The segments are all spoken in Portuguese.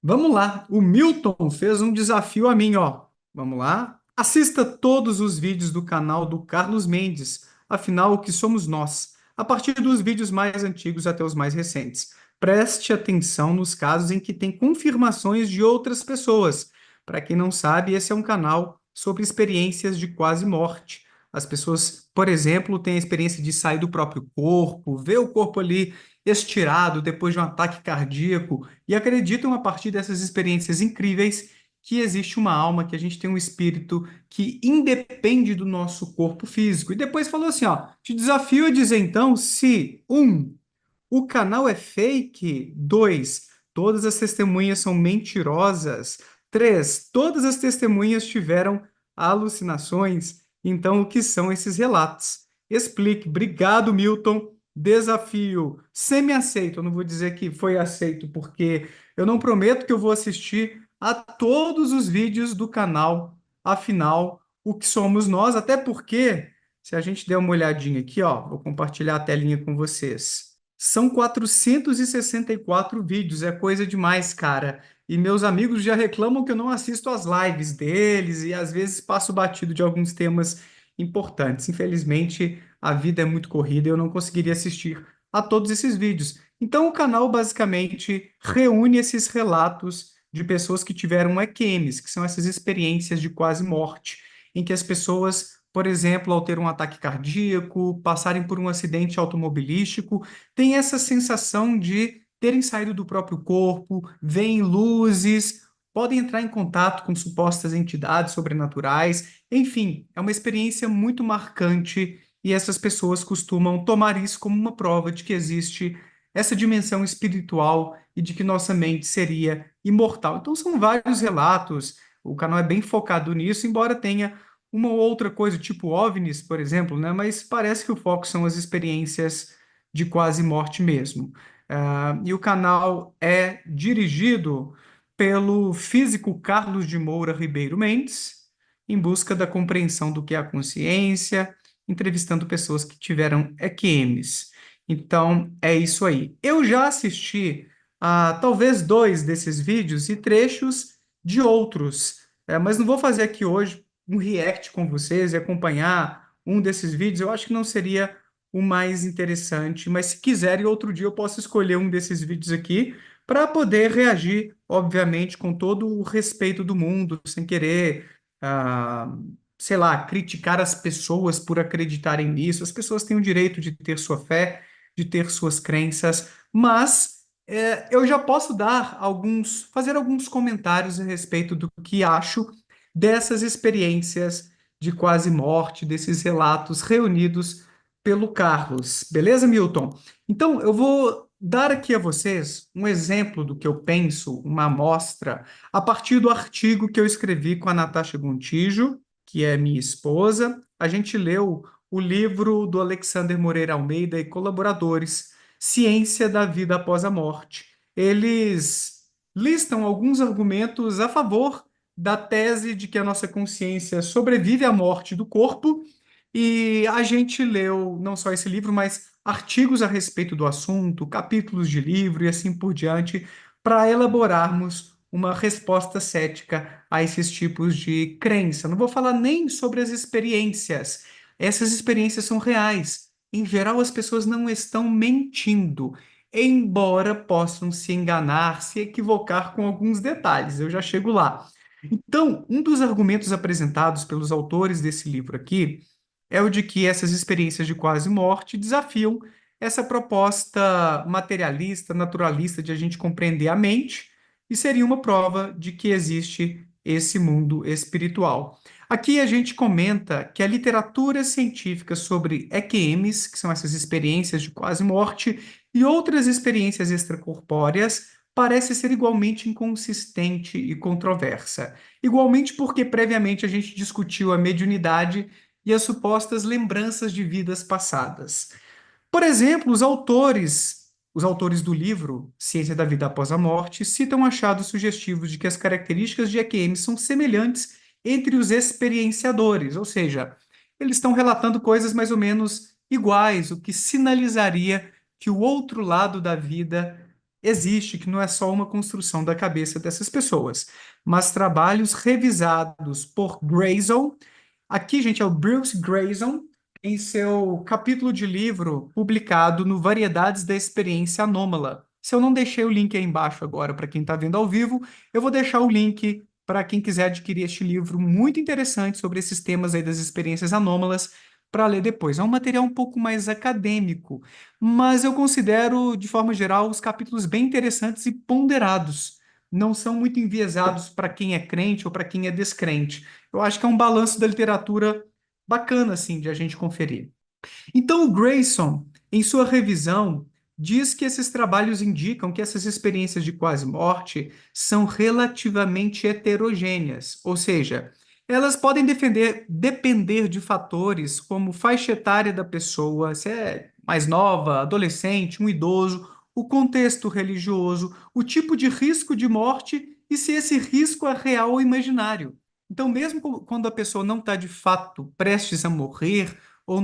Vamos lá, o Milton fez um desafio a mim, ó. Vamos lá. Assista todos os vídeos do canal do Carlos Mendes. Afinal, o que somos nós? A partir dos vídeos mais antigos até os mais recentes. Preste atenção nos casos em que tem confirmações de outras pessoas. Para quem não sabe, esse é um canal sobre experiências de quase morte. As pessoas, por exemplo, têm a experiência de sair do próprio corpo, ver o corpo ali estirado depois de um ataque cardíaco e acreditam, a partir dessas experiências incríveis, que existe uma alma, que a gente tem um espírito que independe do nosso corpo físico. E depois falou assim, ó, te desafio a dizer então se, o canal é fake, 2, todas as testemunhas são mentirosas, 3, todas as testemunhas tiveram alucinações. Então, o que são esses relatos? Explique. Obrigado, Milton. Desafio semi-aceito. Eu não vou dizer que foi aceito, porque eu não prometo que eu vou assistir a todos os vídeos do canal. Afinal, o que somos nós? Até porque, se a gente der uma olhadinha aqui, ó, vou compartilhar a telinha com vocês. São 464 vídeos, é coisa demais, cara. E meus amigos já reclamam que eu não assisto às lives deles e às vezes passo batido de alguns temas importantes. Infelizmente, a vida é muito corrida e eu não conseguiria assistir a todos esses vídeos. Então, o canal basicamente reúne esses relatos de pessoas que tiveram EQMs, que são essas experiências de quase morte, em que as pessoas, por exemplo, ao ter um ataque cardíaco, passarem por um acidente automobilístico, têm essa sensação de terem saído do próprio corpo, veem luzes, podem entrar em contato com supostas entidades sobrenaturais. Enfim, é uma experiência muito marcante e essas pessoas costumam tomar isso como uma prova de que existe essa dimensão espiritual e de que nossa mente seria imortal. Então, são vários relatos, o canal é bem focado nisso, embora tenha uma ou outra coisa, tipo OVNIs, por exemplo, né? Mas parece que o foco são as experiências de quase morte mesmo. E o canal é dirigido pelo físico Carlos de Moura Ribeiro Mendes, em busca da compreensão do que é a consciência, entrevistando pessoas que tiveram EQMs. Então, é isso aí. Eu já assisti a talvez dois desses vídeos e trechos de outros, mas não vou fazer aqui hoje um react com vocês e acompanhar um desses vídeos. Eu acho que não seria o mais interessante, mas se quiserem, outro dia eu posso escolher um desses vídeos aqui para poder reagir, obviamente, com todo o respeito do mundo, sem querer, ah, sei lá, criticar as pessoas por acreditarem nisso. As pessoas têm o direito de ter sua fé, de ter suas crenças, mas eu já posso fazer alguns comentários a respeito do que acho dessas experiências de quase morte, desses relatos reunidos pelo Carlos. Beleza, Milton? Então, eu vou dar aqui a vocês um exemplo do que eu penso, uma amostra, a partir do artigo que eu escrevi com a Natasha Gontijo, que é minha esposa. A gente leu o livro do Alexander Moreira Almeida e colaboradores, Ciência da Vida Após a Morte. Eles listam alguns argumentos a favor da tese de que a nossa consciência sobrevive à morte do corpo, e a gente leu não só esse livro, mas artigos a respeito do assunto, capítulos de livro e assim por diante, para elaborarmos uma resposta cética a esses tipos de crença. Não vou falar nem sobre as experiências. Essas experiências são reais. Em geral, as pessoas não estão mentindo, embora possam se enganar, se equivocar com alguns detalhes. Eu já chego lá. Então, um dos argumentos apresentados pelos autores desse livro aqui é o de que essas experiências de quase morte desafiam essa proposta materialista, naturalista de a gente compreender a mente e seria uma prova de que existe esse mundo espiritual. Aqui a gente comenta que a literatura científica sobre EQMs, que são essas experiências de quase morte, e outras experiências extracorpóreas, parece ser igualmente inconsistente e controversa. Igualmente porque previamente a gente discutiu a mediunidade e as supostas lembranças de vidas passadas. Por exemplo, os autores do livro Ciência da Vida Após a Morte citam achados sugestivos de que as características de EQM são semelhantes entre os experienciadores, ou seja, eles estão relatando coisas mais ou menos iguais, o que sinalizaria que o outro lado da vida existe, que não é só uma construção da cabeça dessas pessoas, mas trabalhos revisados por Grayson. Aqui, gente, é o Bruce Grayson, em seu capítulo de livro publicado no Variedades da Experiência Anômala. Se eu não deixei o link aí embaixo agora para quem está vendo ao vivo, eu vou deixar o link para quem quiser adquirir este livro muito interessante sobre esses temas aí das experiências anômalas para ler depois. É um material um pouco mais acadêmico, mas eu considero, de forma geral, os capítulos bem interessantes e ponderados. Não são muito enviesados para quem é crente ou para quem é descrente. Eu acho que é um balanço da literatura bacana, assim, de a gente conferir. Então, o Grayson, em sua revisão, diz que esses trabalhos indicam que essas experiências de quase morte são relativamente heterogêneas, ou seja, elas podem depender de fatores como faixa etária da pessoa, se é mais nova, adolescente, um idoso, o contexto religioso, o tipo de risco de morte e se esse risco é real ou imaginário. Então, mesmo quando a pessoa não está de fato prestes a morrer, ou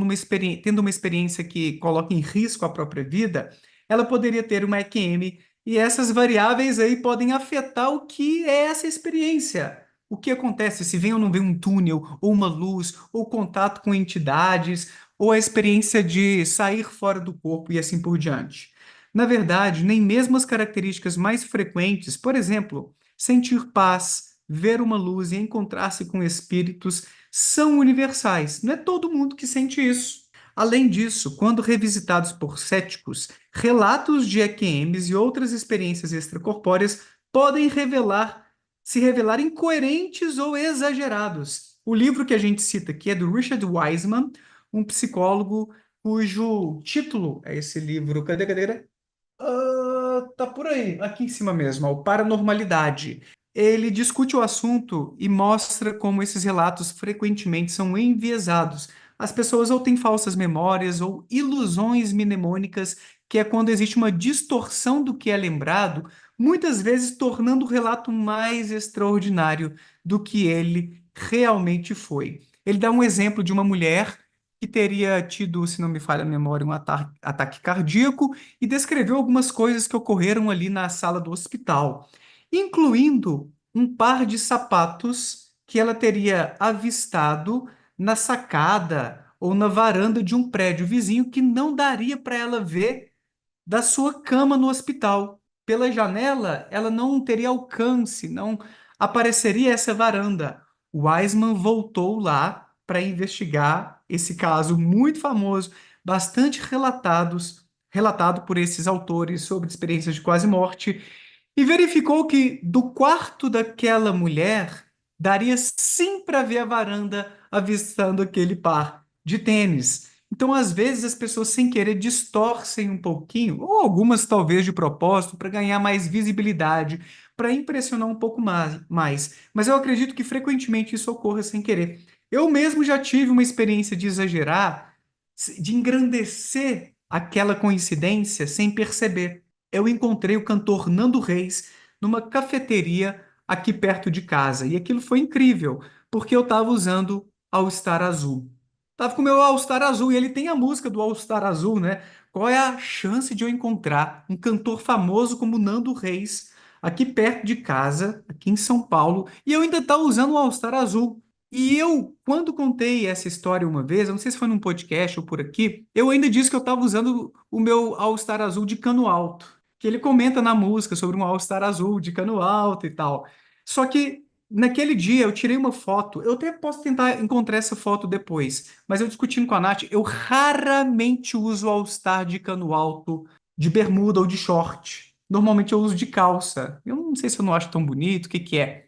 tendo uma experiência que coloca em risco a própria vida, ela poderia ter uma EQM e essas variáveis aí podem afetar o que é essa experiência. O que acontece se vem ou não vem um túnel, ou uma luz, ou contato com entidades, ou a experiência de sair fora do corpo e assim por diante. Na verdade, nem mesmo as características mais frequentes, por exemplo, sentir paz, ver uma luz e encontrar-se com espíritos, são universais. Não é todo mundo que sente isso. Além disso, quando revisitados por céticos, relatos de EQMs e outras experiências extracorpóreas podem se revelar incoerentes ou exagerados. O livro que a gente cita aqui é do Richard Wiseman, um psicólogo cujo título é esse livro. Cadê? Tá por aí, aqui em cima mesmo, ó, o Paranormalidade. Ele discute o assunto e mostra como esses relatos frequentemente são enviesados. As pessoas ou têm falsas memórias ou ilusões mnemônicas, que é quando existe uma distorção do que é lembrado, muitas vezes tornando o relato mais extraordinário do que ele realmente foi. Ele dá um exemplo de uma mulher que teria tido, se não me falha a memória, um ataque cardíaco e descreveu algumas coisas que ocorreram ali na sala do hospital, incluindo um par de sapatos que ela teria avistado na sacada ou na varanda de um prédio vizinho que não daria para ela ver da sua cama no hospital. Pela janela, ela não teria alcance, não apareceria essa varanda. O Weisman voltou lá para investigar esse caso muito famoso, bastante relatado por esses autores sobre experiências de quase morte, e verificou que do quarto daquela mulher daria sim para ver a varanda avistando aquele par de tênis. Então, às vezes, as pessoas sem querer distorcem um pouquinho, ou algumas talvez de propósito, para ganhar mais visibilidade, para impressionar um pouco mais. Mas eu acredito que frequentemente isso ocorra sem querer. Eu mesmo já tive uma experiência de exagerar, de engrandecer aquela coincidência sem perceber. Eu encontrei o cantor Nando Reis numa cafeteria aqui perto de casa, e aquilo foi incrível, porque eu estava usando All Star Azul. Tava com o meu All Star Azul e ele tem a música do All Star Azul, né? Qual é a chance de eu encontrar um cantor famoso como Nando Reis aqui perto de casa, aqui em São Paulo, e eu ainda tá usando o All Star Azul? E eu, quando contei essa história uma vez, eu não sei se foi num podcast ou por aqui, eu ainda disse que eu estava usando o meu All Star Azul de cano alto, que ele comenta na música sobre um All Star Azul de cano alto e tal. Só que naquele dia eu tirei uma foto, eu até posso tentar encontrar essa foto depois, mas eu discutindo com a Nath, eu raramente uso All Star de cano alto, de bermuda ou de short. Normalmente eu uso de calça. Eu não sei se eu não acho tão bonito, o que que é.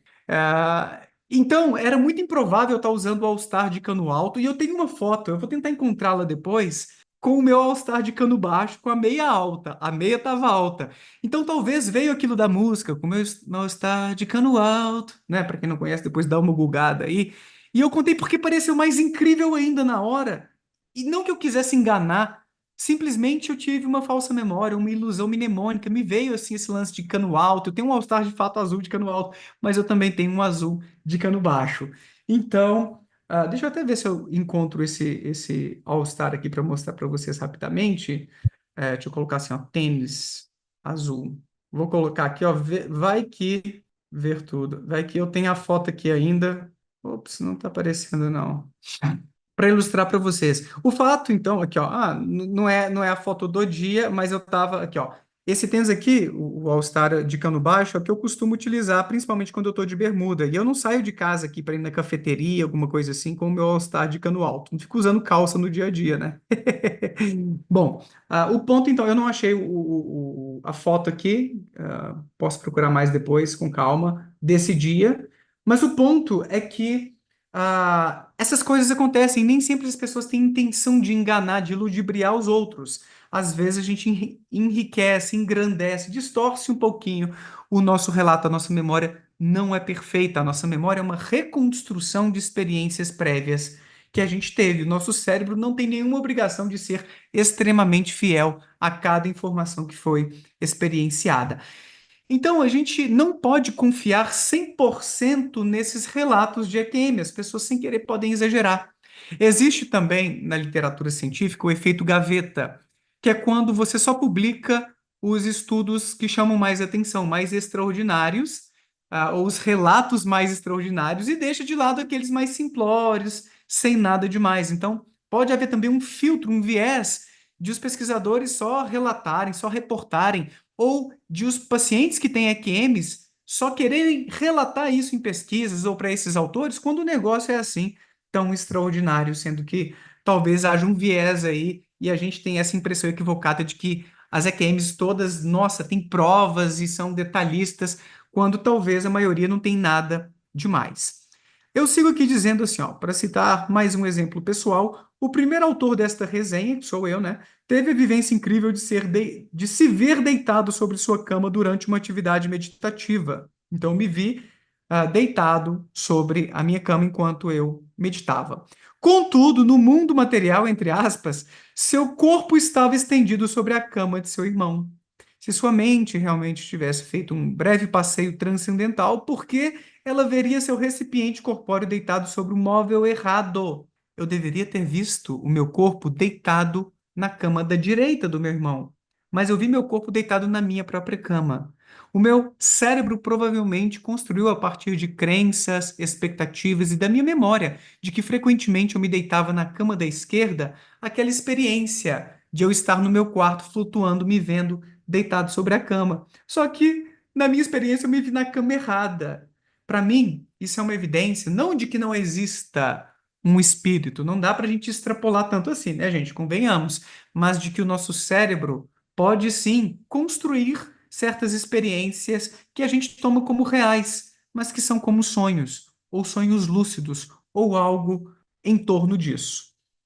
Então, era muito improvável eu estar usando o All-Star de cano alto, e eu tenho uma foto, eu vou tentar encontrá-la depois, com o meu All-Star de cano baixo, com a meia alta. A meia estava alta. Então, talvez veio aquilo da música, com o meu All-Star de cano alto, né? Para quem não conhece, depois dá uma gulgada aí. E eu contei porque pareceu mais incrível ainda na hora. E não que eu quisesse enganar, simplesmente eu tive uma falsa memória, uma ilusão mnemônica. Me veio assim esse lance de cano alto. Eu tenho um All-Star de fato azul de cano alto, mas eu também tenho um azul de cano baixo. Então, deixa eu até ver se eu encontro esse All-Star aqui para mostrar para vocês rapidamente. Deixa eu colocar assim, ó, tênis azul. Vou colocar aqui, ó, vai que ver tudo. Vai que eu tenho a foto aqui ainda. Ops, não está aparecendo, não. Para ilustrar para vocês. O fato, então, aqui, ó, não é a foto do dia, mas eu tava aqui, ó. Esse tênis aqui, o All Star de cano baixo, é o que eu costumo utilizar, principalmente quando eu estou de bermuda. E eu não saio de casa aqui para ir na cafeteria, alguma coisa assim, com o meu All Star de cano alto. Não fico usando calça no dia a dia, né? Bom, o ponto, então, eu não achei a foto aqui, posso procurar mais depois, com calma, desse dia, mas o ponto é que essas coisas acontecem, nem sempre as pessoas têm intenção de enganar, de ludibriar os outros. Às vezes a gente enriquece, engrandece, distorce um pouquinho o nosso relato, a nossa memória não é perfeita, a nossa memória é uma reconstrução de experiências prévias que a gente teve. O nosso cérebro não tem nenhuma obrigação de ser extremamente fiel a cada informação que foi experienciada. Então, a gente não pode confiar 100% nesses relatos de EQM, as pessoas sem querer podem exagerar. Existe também na literatura científica o efeito gaveta, que é quando você só publica os estudos que chamam mais atenção, mais extraordinários, ou os relatos mais extraordinários, e deixa de lado aqueles mais simplórios, sem nada demais. Então, pode haver também um filtro, um viés de os pesquisadores só relatarem, só reportarem ou de os pacientes que têm EQMs só quererem relatar isso em pesquisas ou para esses autores quando o negócio é assim tão extraordinário, sendo que talvez haja um viés aí e a gente tem essa impressão equivocada de que as EQMs todas, nossa, têm provas e são detalhistas, quando talvez a maioria não tem nada demais. Eu sigo aqui dizendo assim, ó, para citar mais um exemplo pessoal, o primeiro autor desta resenha, que sou eu, né, teve a vivência incrível de se ver deitado sobre sua cama durante uma atividade meditativa. Então, me vi deitado sobre a minha cama enquanto eu meditava. Contudo, no mundo material, entre aspas, seu corpo estava estendido sobre a cama de seu irmão. Se sua mente realmente tivesse feito um breve passeio transcendental, por que ela veria seu recipiente corpóreo deitado sobre o móvel errado? Eu deveria ter visto o meu corpo deitado na cama da direita do meu irmão, mas eu vi meu corpo deitado na minha própria cama. O meu cérebro provavelmente construiu a partir de crenças, expectativas e da minha memória de que frequentemente eu me deitava na cama da esquerda, aquela experiência de eu estar no meu quarto flutuando, me vendo deitado sobre a cama. Só que, na minha experiência, eu me vi na cama errada. Para mim, isso é uma evidência não de que não exista um espírito, não dá para a gente extrapolar tanto assim, né, gente? Convenhamos, mas de que o nosso cérebro pode sim construir certas experiências que a gente toma como reais, mas que são como sonhos, ou sonhos lúcidos, ou algo em torno disso.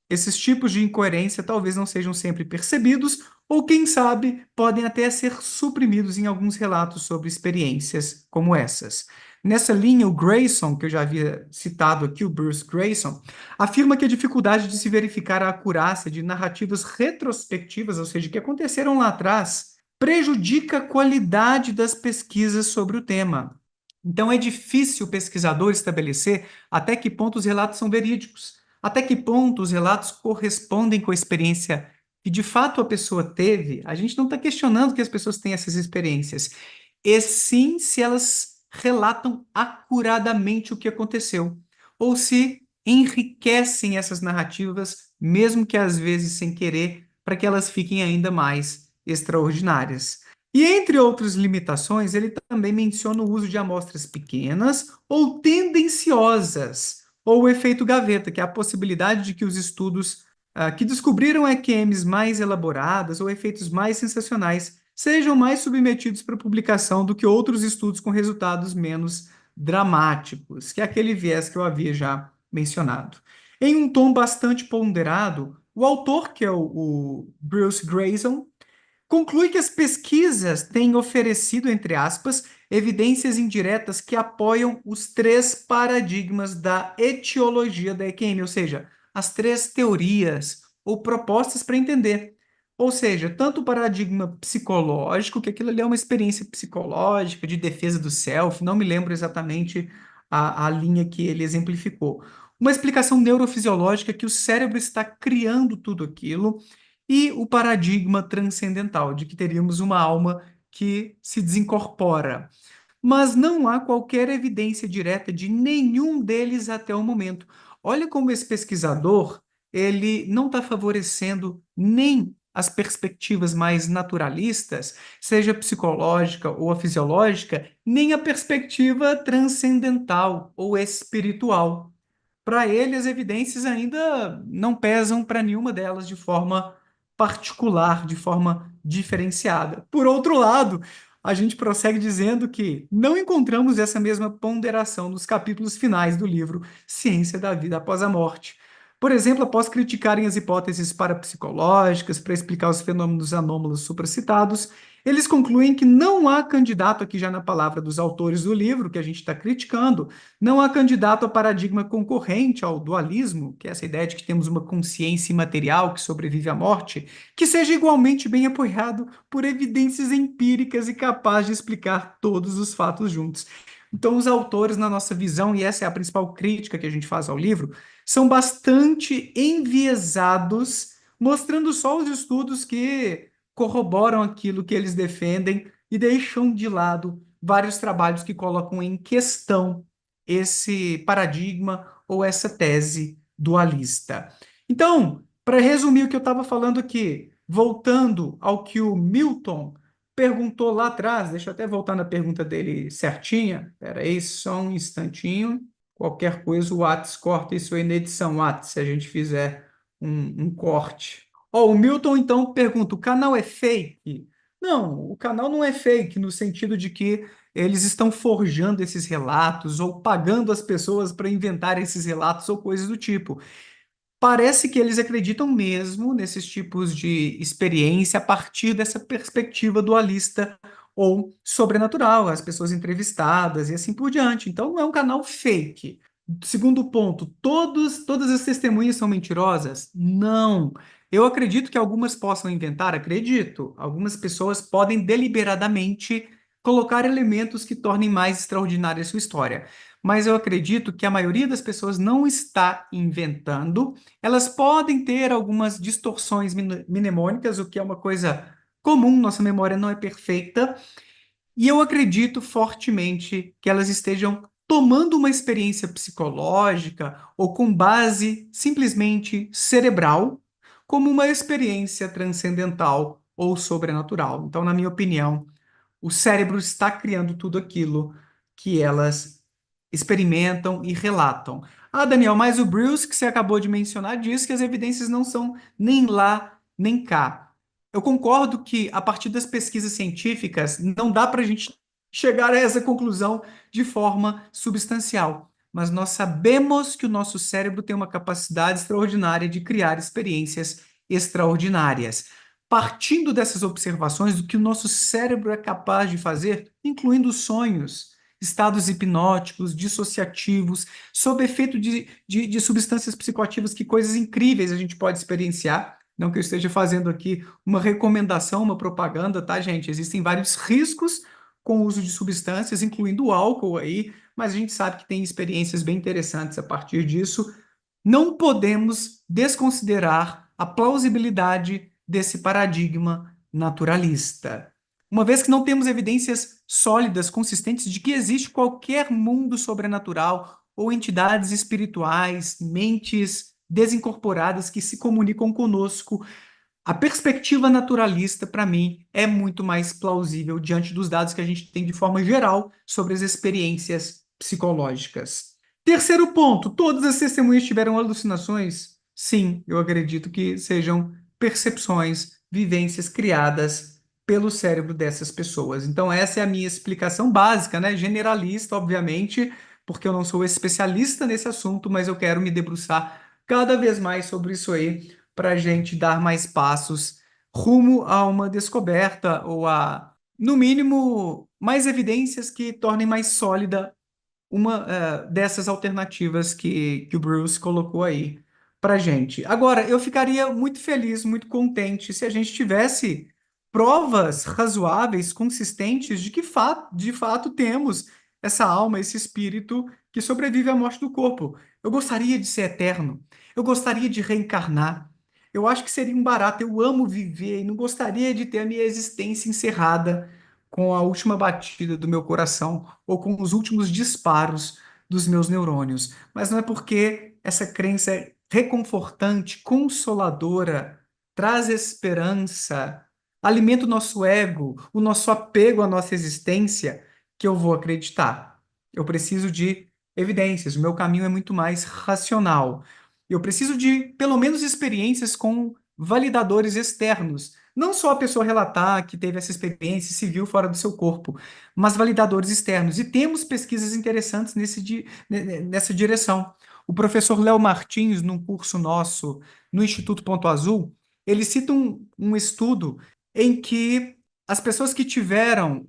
Esses tipos de incoerência talvez não sejam sempre percebidos, ou quem sabe podem até ser suprimidos em alguns relatos sobre experiências como essas. Nessa linha, o Grayson, que eu já havia citado aqui, o Bruce Grayson, afirma que a dificuldade de se verificar a acurácia de narrativas retrospectivas, ou seja, que aconteceram lá atrás, prejudica a qualidade das pesquisas sobre o tema. Então, é difícil o pesquisador estabelecer até que ponto os relatos são verídicos, até que ponto os relatos correspondem com a experiência que de fato a pessoa teve. A gente não está questionando que as pessoas têm essas experiências, e sim se elas relatam acuradamente o que aconteceu, ou se enriquecem essas narrativas, mesmo que às vezes sem querer, para que elas fiquem ainda mais extraordinárias. E entre outras limitações, ele também menciona o uso de amostras pequenas ou tendenciosas, ou o efeito gaveta, que é a possibilidade de que os estudos que descobriram EQMs mais elaboradas ou efeitos mais sensacionais sejam mais submetidos para publicação do que outros estudos com resultados menos dramáticos, que é aquele viés que eu havia já mencionado. Em um tom bastante ponderado, o autor, que é o Bruce Grayson, conclui que as pesquisas têm oferecido, entre aspas, evidências indiretas que apoiam os três paradigmas da etiologia da EQM, ou seja, as três teorias ou propostas para entender. Ou seja, tanto o paradigma psicológico, que aquilo ali é uma experiência psicológica de defesa do self, não me lembro exatamente a linha que ele exemplificou. Uma explicação neurofisiológica que o cérebro está criando tudo aquilo e o paradigma transcendental de que teríamos uma alma que se desincorpora, mas não há qualquer evidência direta de nenhum deles até o momento. Olha como esse pesquisador, ele não está favorecendo nem as perspectivas mais naturalistas, seja psicológica ou a fisiológica, nem a perspectiva transcendental ou espiritual. Para ele, as evidências ainda não pesam para nenhuma delas de forma particular, de forma diferenciada. Por outro lado, a gente prossegue dizendo que não encontramos essa mesma ponderação nos capítulos finais do livro Ciência da Vida Após a Morte. Por exemplo, após criticarem as hipóteses parapsicológicas para explicar os fenômenos anômalos supracitados, eles concluem que não há candidato, aqui já na palavra dos autores do livro que a gente está criticando, não há candidato a paradigma concorrente ao dualismo, que é essa ideia de que temos uma consciência imaterial que sobrevive à morte, que seja igualmente bem apoiado por evidências empíricas e capaz de explicar todos os fatos juntos. Então, os autores, na nossa visão, e essa é a principal crítica que a gente faz ao livro, são bastante enviesados, mostrando só os estudos que corroboram aquilo que eles defendem e deixam de lado vários trabalhos que colocam em questão esse paradigma ou essa tese dualista. Então, para resumir o que eu estava falando aqui, voltando ao que o Milton perguntou lá atrás, deixa eu até voltar na pergunta dele certinha. Espera aí, só um instantinho. Qualquer coisa, o Whats corta isso aí na edição, Whats, se a gente fizer um corte. Ó, o Milton então pergunta: o canal é fake? Não, o canal não é fake no sentido de que eles estão forjando esses relatos ou pagando as pessoas para inventar esses relatos ou coisas do tipo. Parece que eles acreditam mesmo nesses tipos de experiência a partir dessa perspectiva dualista ou sobrenatural, as pessoas entrevistadas e assim por diante. Então, não é um canal fake. Segundo ponto, todas as testemunhas são mentirosas? Não. Eu acredito que algumas possam inventar, acredito. Algumas pessoas podem deliberadamente colocar elementos que tornem mais extraordinária a sua história. Mas eu acredito que a maioria das pessoas não está inventando. Elas podem ter algumas distorções mnemônicas, o que é uma coisa comum, nossa memória não é perfeita, e eu acredito fortemente que elas estejam tomando uma experiência psicológica ou com base simplesmente cerebral como uma experiência transcendental ou sobrenatural. Então, na minha opinião, o cérebro está criando tudo aquilo que elas experimentam e relatam. Ah, Daniel, mas o Bruce, que você acabou de mencionar, diz que as evidências não são nem lá nem cá. Eu concordo que, a partir das pesquisas científicas, não dá para a gente chegar a essa conclusão de forma substancial. Mas nós sabemos que o nosso cérebro tem uma capacidade extraordinária de criar experiências extraordinárias. Partindo dessas observações do que o nosso cérebro é capaz de fazer, incluindo sonhos, estados hipnóticos, dissociativos, sob efeito de substâncias psicoativas, que coisas incríveis a gente pode experienciar. Não que eu esteja fazendo aqui uma recomendação, uma propaganda, tá, gente? Existem vários riscos com o uso de substâncias, incluindo o álcool aí, mas a gente sabe que tem experiências bem interessantes a partir disso. Não podemos desconsiderar a plausibilidade desse paradigma naturalista. Uma vez que não temos evidências sólidas, consistentes de que existe qualquer mundo sobrenatural ou entidades espirituais, mentes desincorporadas que se comunicam conosco, a perspectiva naturalista, para mim, é muito mais plausível diante dos dados que a gente tem de forma geral sobre as experiências psicológicas. Terceiro ponto: todas as testemunhas tiveram alucinações? Sim, eu acredito que sejam percepções, vivências criadas pelo cérebro dessas pessoas. Então, essa é a minha explicação básica, né? Generalista, obviamente, porque eu não sou especialista nesse assunto, mas eu quero me debruçar cada vez mais sobre isso aí para a gente dar mais passos rumo a uma descoberta ou a, no mínimo, mais evidências que tornem mais sólida uma dessas alternativas que o Bruce colocou aí para gente. Agora, eu ficaria muito feliz, muito contente se a gente tivesse provas razoáveis, consistentes de fato temos essa alma, esse espírito que sobrevive à morte do corpo. Eu gostaria de ser eterno, eu gostaria de reencarnar. Eu acho que seria um barato. Eu amo viver e não gostaria de ter a minha existência encerrada com a última batida do meu coração ou com os últimos disparos dos meus neurônios. Mas não é porque essa crença é reconfortante, consoladora, traz esperança, alimenta o nosso ego, o nosso apego à nossa existência, que eu vou acreditar. Eu preciso de evidências, o meu caminho é muito mais racional. Eu preciso de, pelo menos, experiências com validadores externos. Não só a pessoa relatar que teve essa experiência e se viu fora do seu corpo, mas validadores externos. E temos pesquisas interessantes nessa direção. O professor Léo Martins, num curso nosso no Instituto Ponto Azul, ele cita um estudo em que as pessoas que tiveram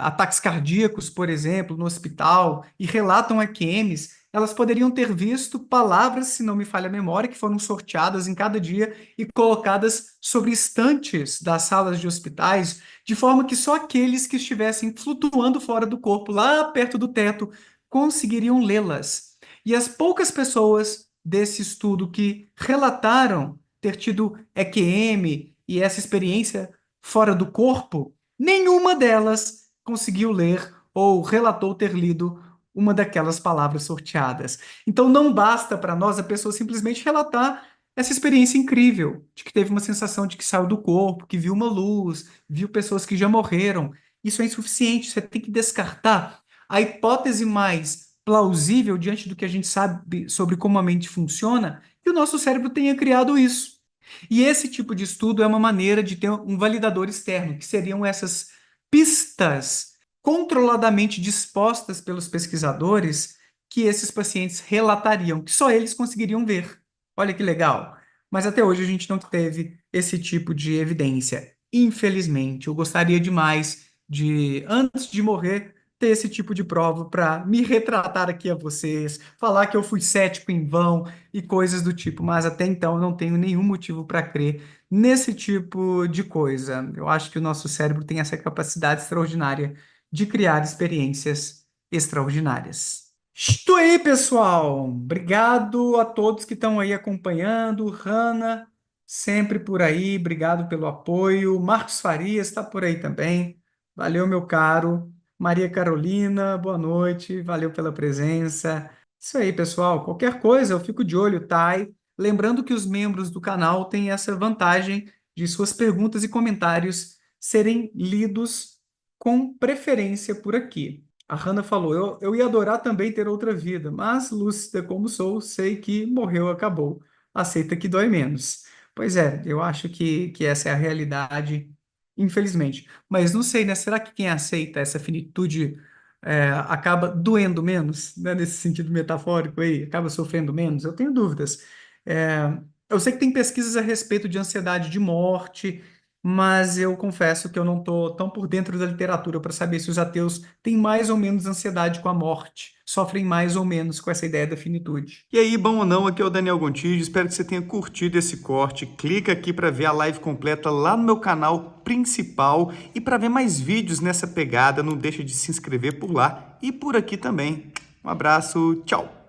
ataques cardíacos, por exemplo, no hospital e relatam AQMs, elas poderiam ter visto palavras, se não me falha a memória, que foram sorteadas em cada dia e colocadas sobre estantes das salas de hospitais, de forma que só aqueles que estivessem flutuando fora do corpo, lá perto do teto, conseguiriam lê-las. E as poucas pessoas desse estudo que relataram ter tido EQM e essa experiência fora do corpo, nenhuma delas conseguiu ler ou relatou ter lido uma daquelas palavras sorteadas. Então não basta para nós a pessoa simplesmente relatar essa experiência incrível, de que teve uma sensação de que saiu do corpo, que viu uma luz, viu pessoas que já morreram. Isso é insuficiente, você tem que descartar a hipótese mais plausível diante do que a gente sabe sobre como a mente funciona, que o nosso cérebro tenha criado isso. E esse tipo de estudo é uma maneira de ter um validador externo, que seriam essas pistas controladamente dispostas pelos pesquisadores que esses pacientes relatariam, que só eles conseguiriam ver. Olha que legal. Mas até hoje a gente não teve esse tipo de evidência. Infelizmente, eu gostaria demais de, antes de morrer, ter esse tipo de prova para me retratar aqui a vocês, falar que eu fui cético em vão e coisas do tipo, mas até então eu não tenho nenhum motivo para crer nesse tipo de coisa. Eu acho que o nosso cérebro tem essa capacidade extraordinária de criar experiências extraordinárias. Estou aí, pessoal. Obrigado a todos que estão aí acompanhando. Hanna, sempre por aí. Obrigado pelo apoio. Marcos Farias está por aí também. Valeu, meu caro. Maria Carolina, boa noite. Valeu pela presença. Isso aí, pessoal. Qualquer coisa, eu fico de olho, tá? E lembrando que os membros do canal têm essa vantagem de suas perguntas e comentários serem lidos com preferência por aqui. A Hannah falou: eu ia adorar também ter outra vida, mas lúcida como sou, sei que morreu, acabou. Aceita que dói menos. Pois é, eu acho que essa é a realidade, infelizmente. Mas não sei, né? Será que quem aceita essa finitude acaba doendo menos, né? Nesse sentido metafórico aí, acaba sofrendo menos? Eu tenho dúvidas. É, eu sei que tem pesquisas a respeito de ansiedade de morte, mas eu confesso que eu não estou tão por dentro da literatura para saber se os ateus têm mais ou menos ansiedade com a morte, sofrem mais ou menos com essa ideia da finitude. E aí, bom ou não, aqui é o Daniel Gontijo, espero que você tenha curtido esse corte. Clica aqui para ver a live completa lá no meu canal principal e para ver mais vídeos nessa pegada, não deixa de se inscrever por lá e por aqui também. Um abraço, tchau!